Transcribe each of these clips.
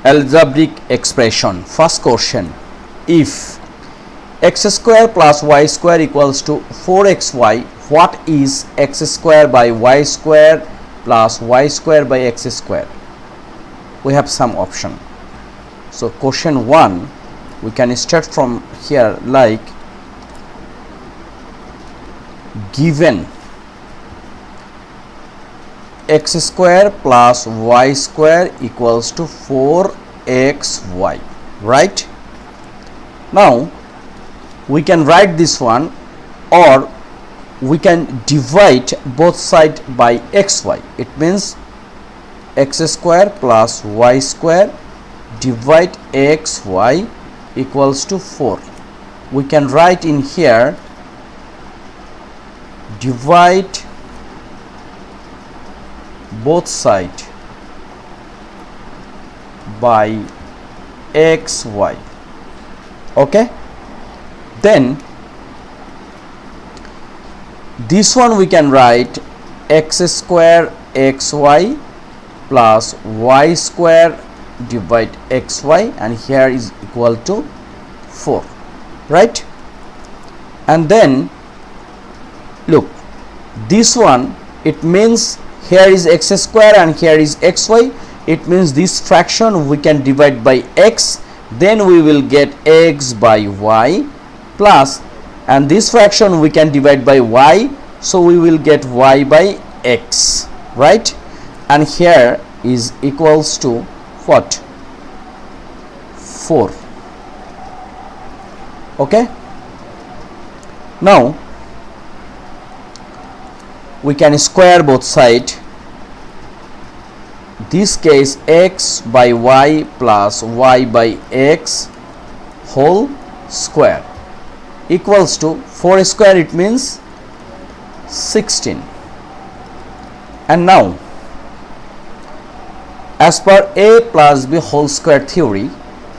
algebraic expression. First question, if x square plus y square equals to 4xy, what is x square by y square plus y square by x square? We have some option. So question 1, we can start from here, like given x square plus y square equals to 4xy, right? Now we can write this one, or we can divide both sides by xy. It means x square plus y square divide xy equals to 4. We can write in here divide both sides by xy. Okay, then this one we can write x square xy plus y square divide xy, and here is equal to 4, right? And then look, this one, it means here is x square and here is xy. It means this fraction we can divide by x, then we will get x by y, plus, and this fraction we can divide by y, so we will get y by x, right? And here is equals to what? 4. Okay, now we can square both sides. This case x by y plus y by x whole square equals to 4 square, it means 16. And now as per a plus b whole square theory,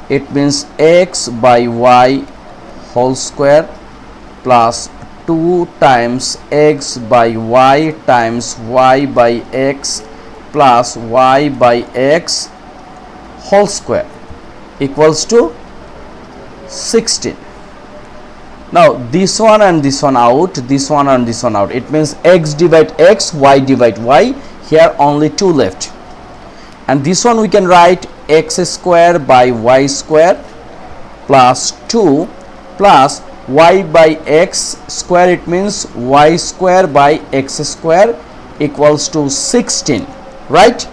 it means x by y whole square plus 2 times x by y times y by x plus y by x whole square equals to 16. Now this one and this one out, this one and this one out. It means x divide x, y divide y. Here only 2 left. And this one we can write x square by y square plus 2 plus y by x square. It means y square by x square equals to 16, right?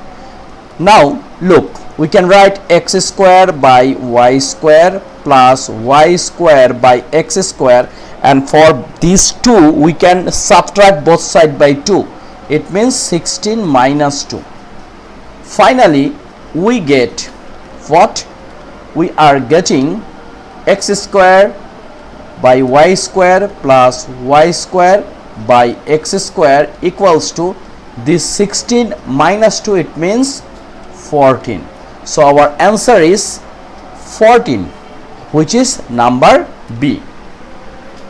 Now look, we can write x square by y square plus y square by x square, and for these two we can subtract both sides by 2. It means 16 minus 2. Finally we get what? We are getting x square by y square plus y square by x square equals to this 16 minus 2, it means 14. So our answer is 14, which is number B.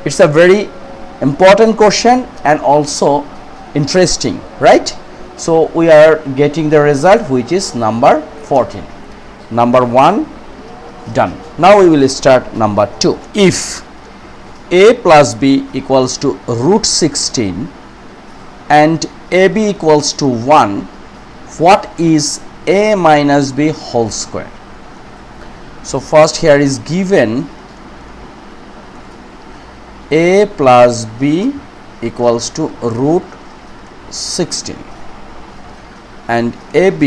It's a very important question and also interesting, right? So we are getting the result, which is number 14. Number 1 done. Now we will start number 2. If a plus b equals to root 16 and ab equals to 1, what is a minus b whole square? So first here is given a plus b equals to root 16 and ab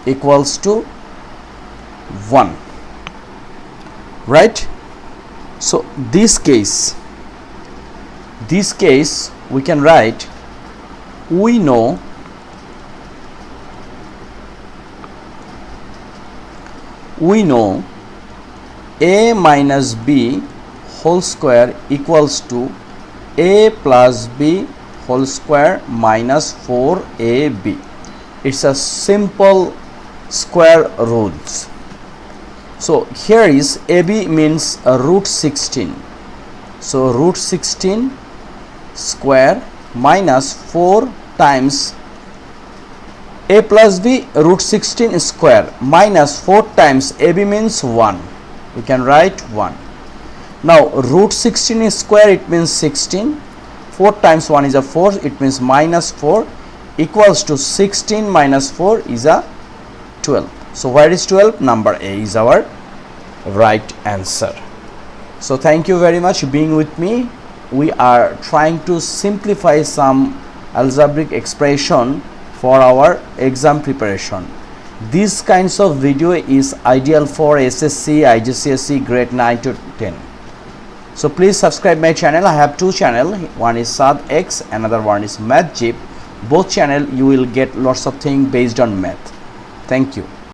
equals to 1, right? So this case we can write, we know a minus b whole square equals to a plus b whole square minus 4ab. It's a simple square rules. So here is AB means root 16. So root 16 square minus 4 times a plus b root 16 square minus 4 times ab means 1. We can write 1. Now root 16 square, it means 16. 4 times 1 is a 4, it means minus 4, equals to 16 minus 4 is a 12. So where is 12? Number A is our right answer. So thank you very much being with me. We are trying to simplify some algebraic expression for our exam preparation. These kinds of video is ideal for SSC, IGCSE, grade 9 to 10. So please subscribe my channel. I have two channels. One is SADX, another one is MathJip. Both channel you will get lots of things based on math. Thank you.